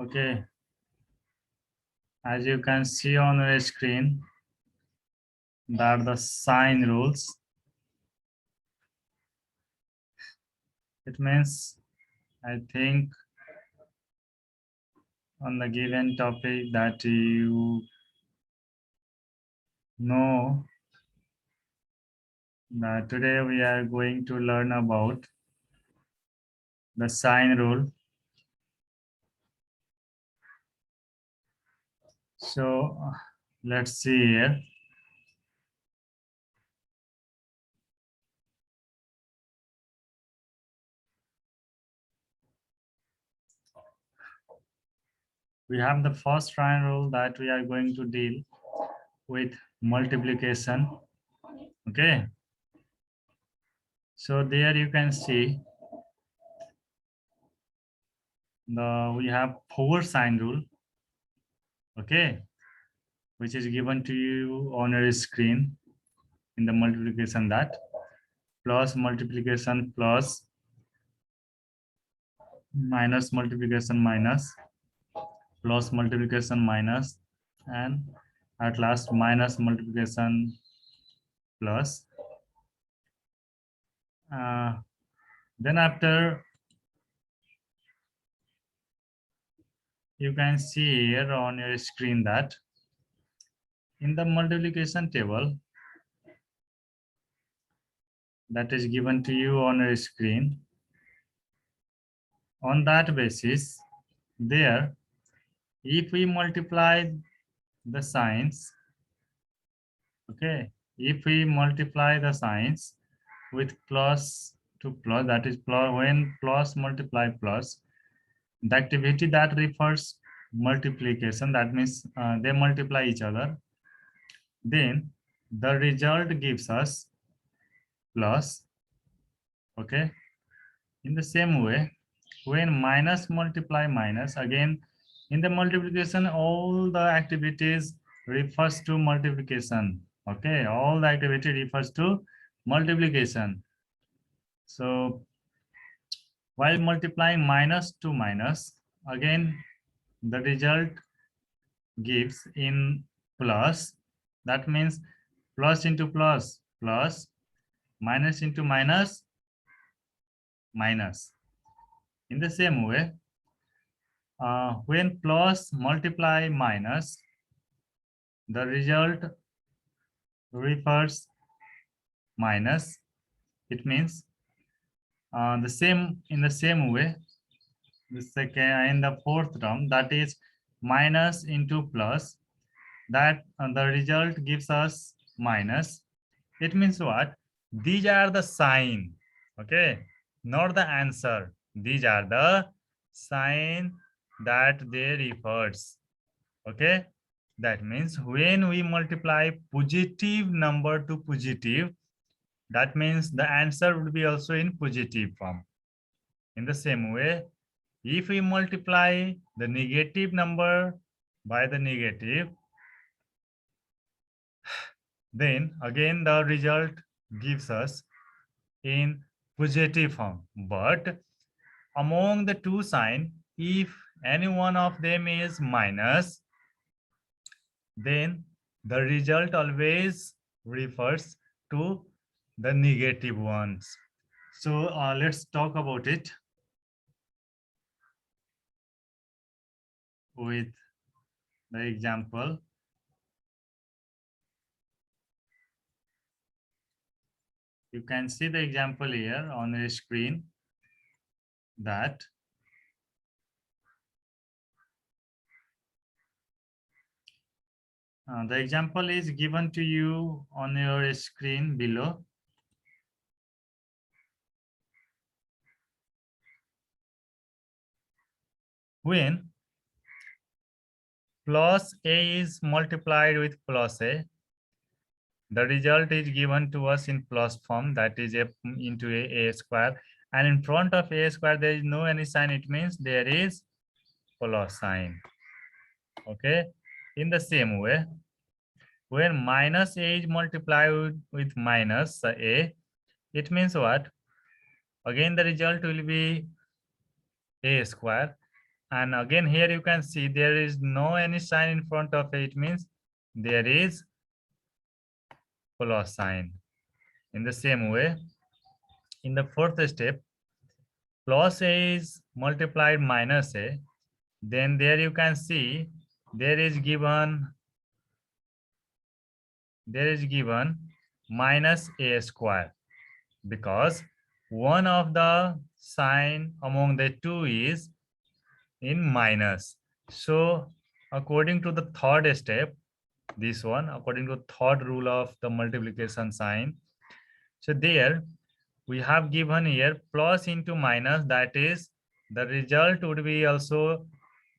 Okay, as you can see on your screen, that the sign rules. It means, I think, on the given topic that you know, that today we are going to learn about the sign rule. So let's see here. We have the first sign rule that we are going to deal with multiplication. Okay, so there you can see we have 4 sign rule. Okay, which is given to you on your screen in the multiplication, that plus multiplication plus, minus multiplication minus, plus multiplication minus, and at last minus multiplication plus. Then after, you can see here on your screen that in the multiplication table that is given to you on your screen, on that basis, there, if we multiply the signs, okay, if we multiply the signs with plus to plus, that is plus, when plus multiply plus, the activity that refers multiplication, that means they multiply each other, then the result gives us plus. Okay, in the same way, when minus multiply minus, again in the multiplication, all the activities refers to multiplication. Okay, all the activity refers to multiplication. So while multiplying minus to minus, again the result gives in plus. That means plus into plus plus, minus into minus minus. In the same way, when plus multiply minus, the result refers minus. It means the same, in the same way, the second in the fourth term, that is minus into plus, that the result gives us minus. It means what? These are the sign, okay, not the answer. These are the sign that they refers. Okay, that means when we multiply positive number to positive, that means the answer would be also in positive form. In the same way, if we multiply the negative number by the negative, then again the result gives us in positive form. But among the two signs, if any one of them is minus, then the result always refers to the negative ones. So let's talk about it with the example. You can see the example here on the screen, that the example is given to you on your screen below. When plus a is multiplied with plus a, the result is given to us in plus form, that is a into a square, and in front of a square there is no any sign. It means there is plus sign. Okay, in the same way, when minus a is multiplied with minus a, it means what? Again the result will be a square, And again here you can see there is no any sign in front of it, means there is plus sign. In the same way, in the fourth step, plus a is multiplied minus a, then there you can see there is given minus a square, because one of the sign among the two is in minus. So according to the third step, this one, according to third rule of the multiplication sign, so there we have given here plus into minus, that is the result would be also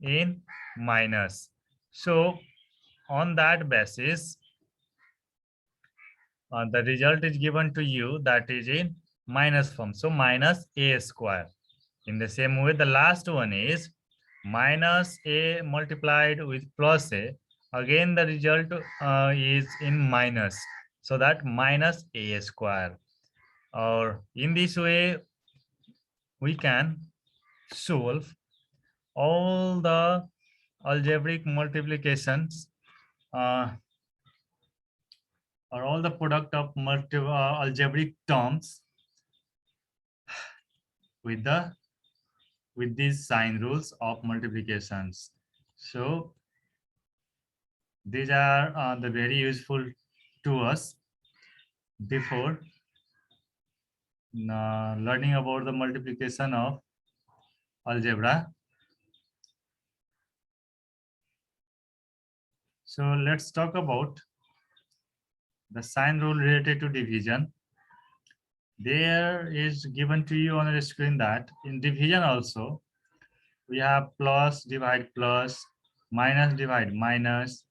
in minus. So on that basis, the result is given to you, that is in minus form, so minus a square. In the same way, the last one is minus a multiplied with plus a, again the result is in minus, so that minus a square. Or in this way we can solve all the algebraic multiplications, uh, or all the product of algebraic terms with these sign rules of multiplications. So these are the very useful to us before learning about the multiplication of algebra. So let's talk about the sign rule related to division. There is given to you on the screen that in division also we have plus divide plus, minus divide minus,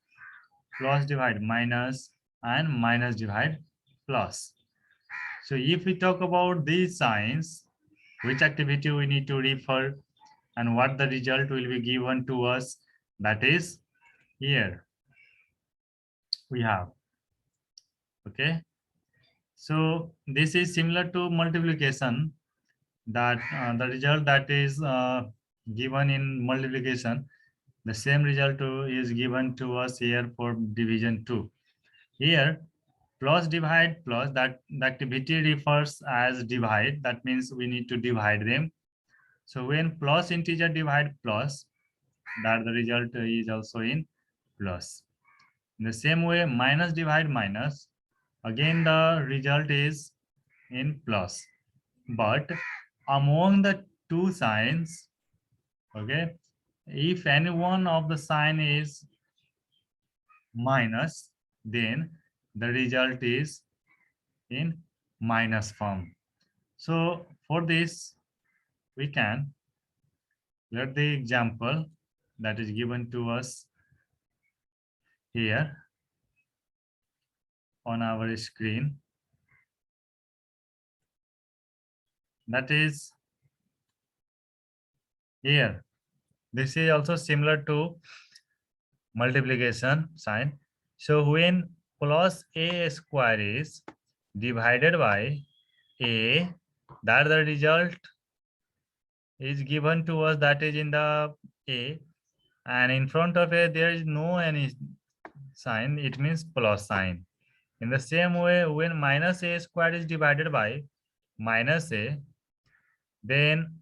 plus divide minus, and minus divide plus. So if we talk about these signs, which activity we need to refer and what the result will be given to us, that is here we have. Okay, so this is similar to multiplication, that the result that is given in multiplication, the same result is given to us here for division too. Here plus divide plus, that the activity refers as divide, that means we need to divide them. So when plus integer divide plus, that the result is also in plus. In the same way, minus divide minus, again the result is in plus. But among the two signs, okay, if any one of the sign is minus, then the result is in minus form. So for this, we can let the example that is given to us here on our screen. That is here. This is also similar to multiplication sign. So when plus a square is divided by a, that the result is given to us, that is in the a, and in front of a there is no any sign, it means plus sign. In the same way, when minus a square is divided by minus a, then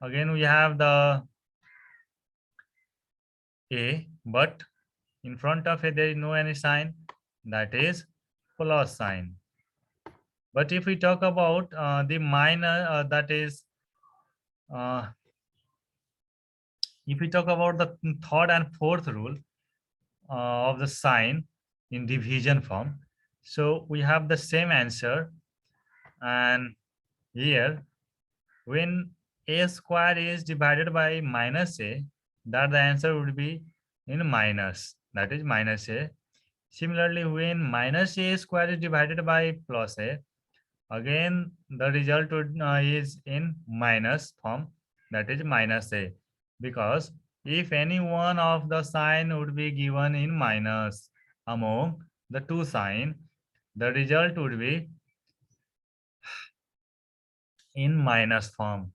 again we have the a, but in front of it there is no any sign, that is plus sign. But if we talk about the minus, that is if we talk about the third and fourth rule of the sign in division form, so we have the same answer. And here when a square is divided by minus a, that the answer would be in minus, that is minus a. Similarly, when minus a square is divided by plus a, again the result would, is in minus form, that is minus a, because if any one of the sign would be given in minus among the two sign, the result would be in minus form.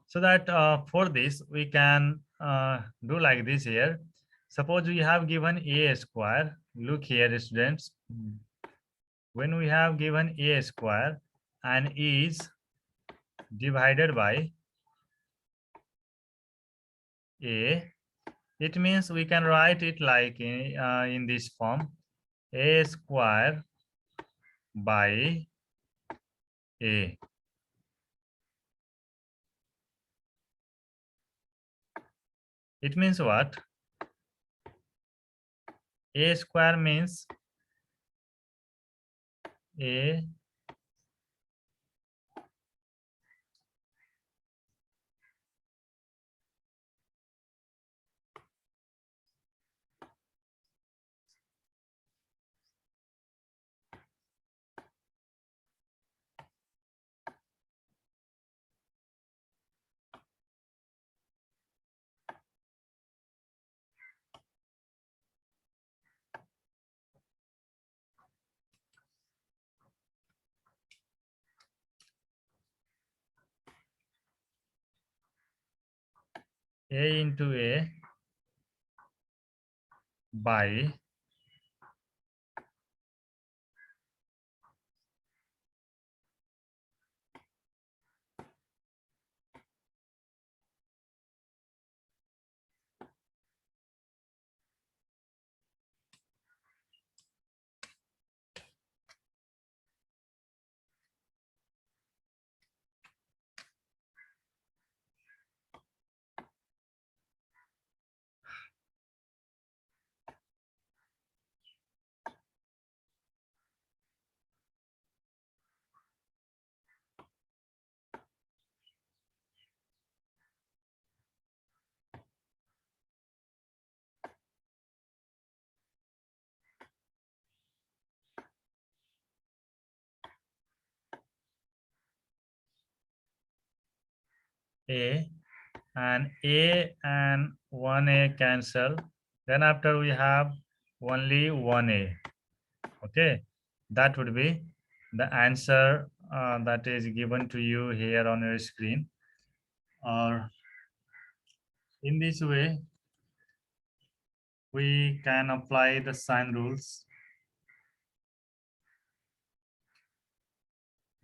So that for this we can do like this here. Suppose we have given a square. Look here, students. When we have given a square and is divided by a, it means we can write it like in this form: a square by a. It means what? A square means a into a by a, and a and 1a cancel. Then after we have only 1a. Okay, that would be the answer that is given to you here on your screen. Or in this way, we can apply the sign rules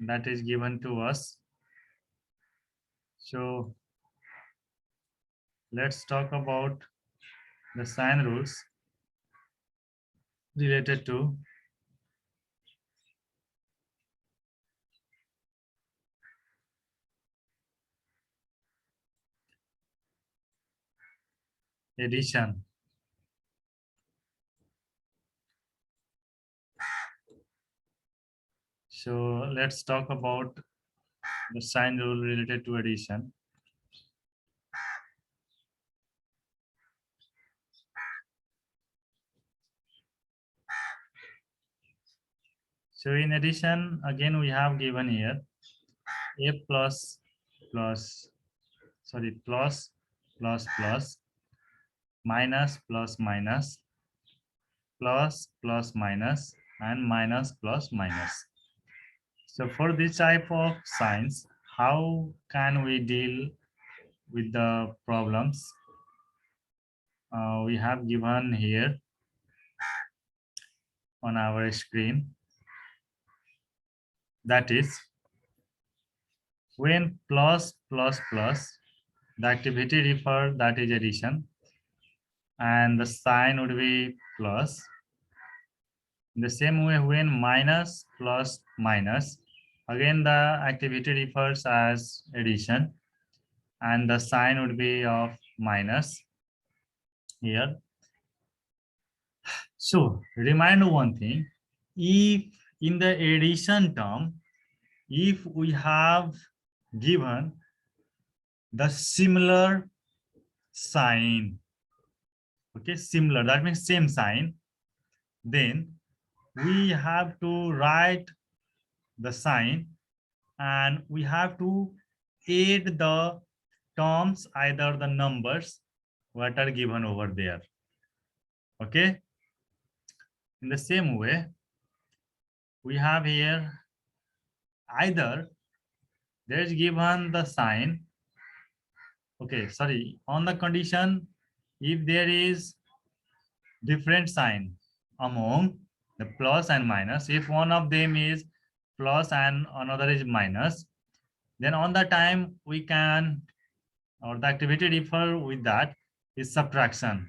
that is given to us. So let's talk about the sign rules related to addition. So let's talk about the sign rule related to addition. So in addition, again we have given here a plus plus, sorry, plus plus plus, minus plus minus, plus plus minus, and minus plus minus. So for this type of signs, how can we deal with the problems? We have given here on our screen. That is, when plus plus plus, the activity refer, that is addition, and the sign would be plus. In the same way, when minus plus minus, again the activity refers as addition, and the sign would be of minus here. So remind one thing: if in the addition term, if we have given the similar sign, okay, similar, that means same sign, then we have to write the sign and we have to add the terms, either the numbers what are given over there. Okay, in the same way, we have here either there is given the sign, Okay, sorry, on the condition if there is different sign among the plus and minus, if one of them is plus and another is minus, then on the time we can, or the activity refer with that is subtraction,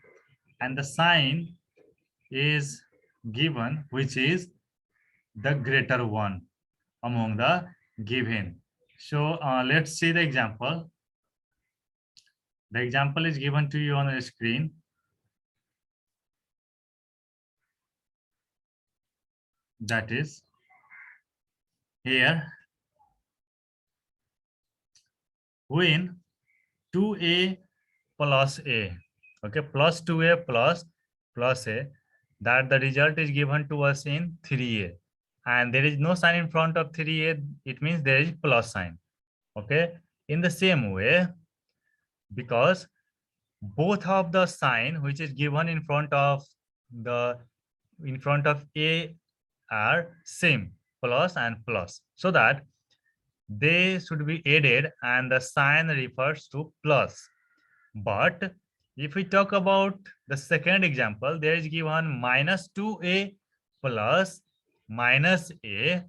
and the sign is given which is the greater one among the given. So let's see the example. The example is given to you on the screen. That is here, when 2a plus a, okay, plus 2a plus a, that the result is given to us in 3a, and there is no sign in front of 3a, it means there is plus sign. Okay, in the same way, because both of the sign which is given in front of a are same, plus and plus, so that they should be added and the sign refers to plus. But if we talk about the second example, there is given minus 2a plus minus a.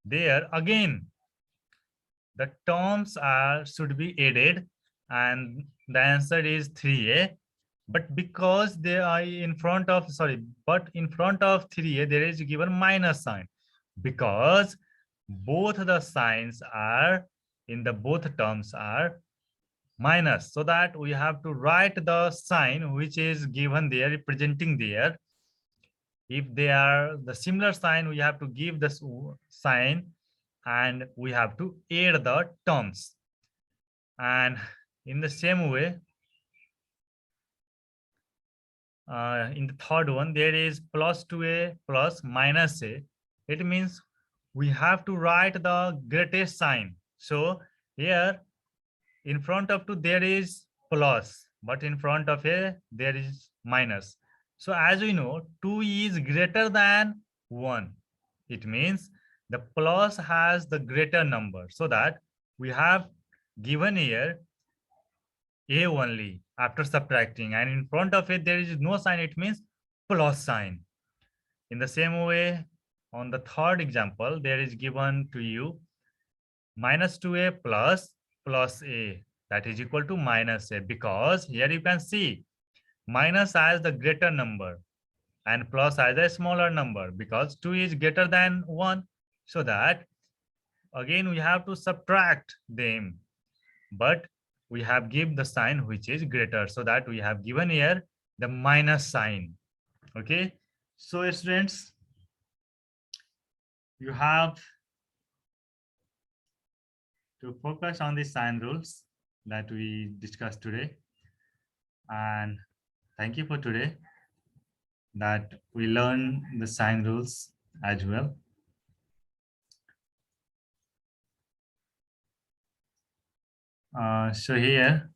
There again, the terms are should be added and the answer is 3a. But because they are in front of, sorry, but in front of 3a, there is given minus sign, because both the signs are in the both terms are minus, so that we have to write the sign which is given there representing there. If they are the similar sign, we have to give this sign and we have to add the terms. And in the same way, in the third one, there is plus 2a plus minus a. It means we have to write the greatest sign. So here in front of 2 there is plus, but in front of a there is minus. So as we know, 2 is greater than 1. It means the plus has the greater number, so that we have given here a only after subtracting, and in front of it there is no sign, it means plus sign. In the same way, on the third example, there is given to you minus 2a plus a, that is equal to minus a, because here you can see minus as the greater number and plus as a smaller number, because 2 is greater than 1, so that again we have to subtract them, but we have given the sign which is greater, so that we have given here the minus sign. Okay, so students, you have to focus on the sign rules that we discussed today. And thank you for today that we learn the sign rules as well. So here